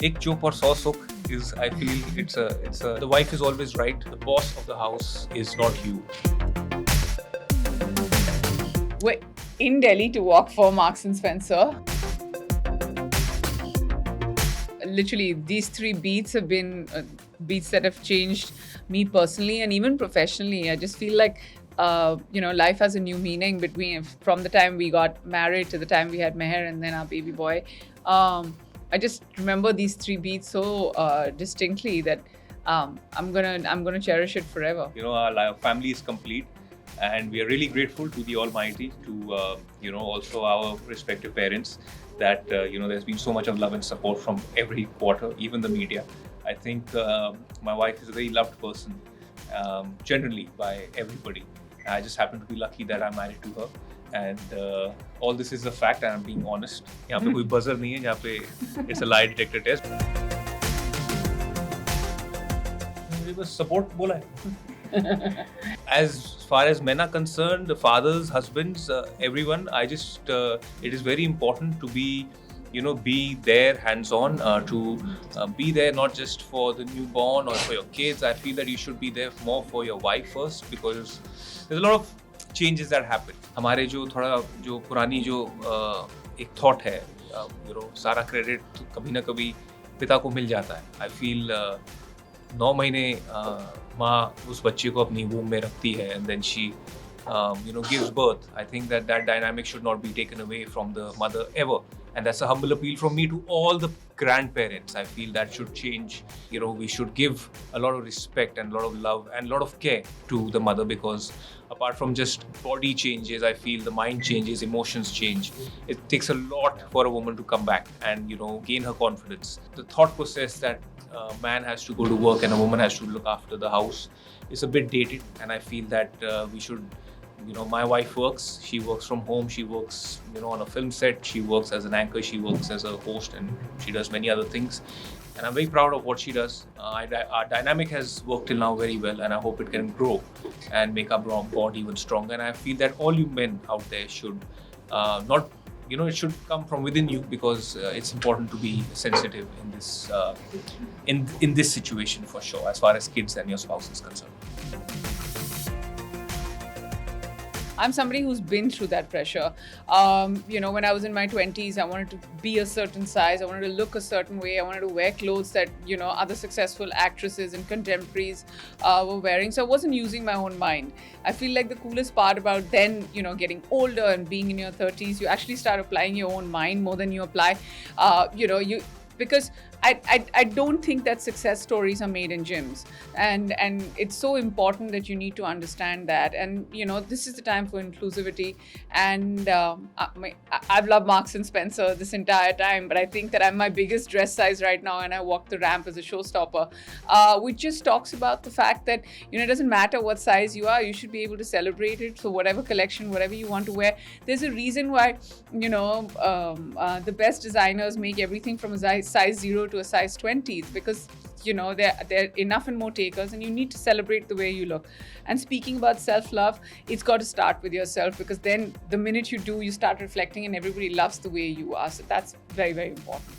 एक चुप और सौ सुख is I feel it's a the wife is always right. The boss of the house is not you. We're in Delhi to walk for Marks and Spencer. Literally, these three beats have been beats that have changed me personally and even professionally. I just feel like life has a new meaning from the time we got married to the time we had Meher and then our baby boy. I just remember these three beats so distinctly that I'm gonna cherish it forever. Our family is complete, and we are really grateful to the Almighty, to also our respective parents, that there's been so much of love and support from every quarter, even the media. I think my wife is a very loved person, generally by everybody. I just happen to be lucky that I'm married to her, and all this is a fact, and I'm being honest. यहाँ पे कोई buzzer नहीं है, यहाँ पे it's a lie detector test. मुझे बस support बोला है. As far as men are concerned, the fathers, husbands, everyone, it is very important to be there hands-on, to be there not just for the newborn or for your kids. I feel that you should be there more for your wife first, because there's a lot of changes that happen. हमारे जो पुरानी एक thought है, सारा credit कभी ना कभी पिता को मिल जाता है. I feel 9 महीने माँ उस बच्चे को अपनी womb में रखती है, and then she gives birth. I think that dynamic should not be taken away from the mother ever, and that's a humble appeal from me to all the grandparents. I feel that should change. We should give a lot of respect and a lot of love and a lot of care to the mother, because apart from just body changes, I feel the mind changes, emotions change. It takes a lot for a woman to come back and gain her confidence. The thought process that a man has to go to work and a woman has to look after the house is a bit dated, and I feel that we should. My wife works. She works from home. She works, on a film set. She works as an anchor. She works as a host, and she does many other things. And I'm very proud of what she does. Our dynamic has worked till now very well, and I hope it can grow and make our bond even stronger. And I feel that all you men out there should not, it should come from within you, because it's important to be sensitive in this in this situation, for sure, as far as kids and your spouse is concerned. I'm somebody who's been through that pressure. When I was in my 20s, I wanted to be a certain size. I wanted to look a certain way. I wanted to wear clothes that, other successful actresses and contemporaries were wearing. So I wasn't using my own mind. I feel like the coolest part about then, getting older and being in your 30s, you actually start applying your own mind more than you apply, because I don't think that success stories are made in gyms, and it's so important that you need to understand that. And this is the time for inclusivity, and I've loved Marks and Spencer this entire time, but I think that I'm my biggest dress size right now, and I walk the ramp as a showstopper, which just talks about the fact that it doesn't matter what size you are, you should be able to celebrate it. So whatever collection, whatever you want to wear, there's a reason why the best designers make everything from a size 0 to a size 20s, because there are enough and more takers, and you need to celebrate the way you look. And speaking about self-love, it's got to start with yourself, because then the minute you do, you start reflecting, and everybody loves the way you are. So that's very, very important.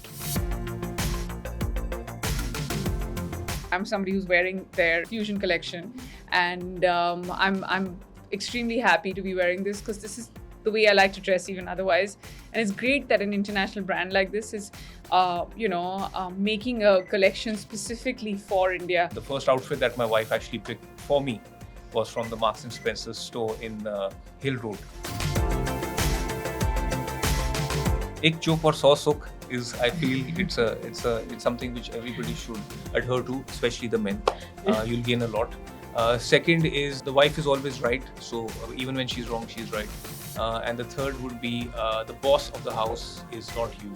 I'm somebody who's wearing their Fusion collection, and I'm extremely happy to be wearing this, because this is the way I like to dress even otherwise. And it's great that an international brand like this is, making a collection specifically for India. The first outfit that my wife actually picked for me was from the Marks and Spencer store in Hill Road. एक चुप और सौ सुख is, I feel, it's something which everybody should adhere to, especially the men. You'll gain a lot. Second is, the wife is always right, so even when she's wrong, she's right. And the third would be, the boss of the house is not you.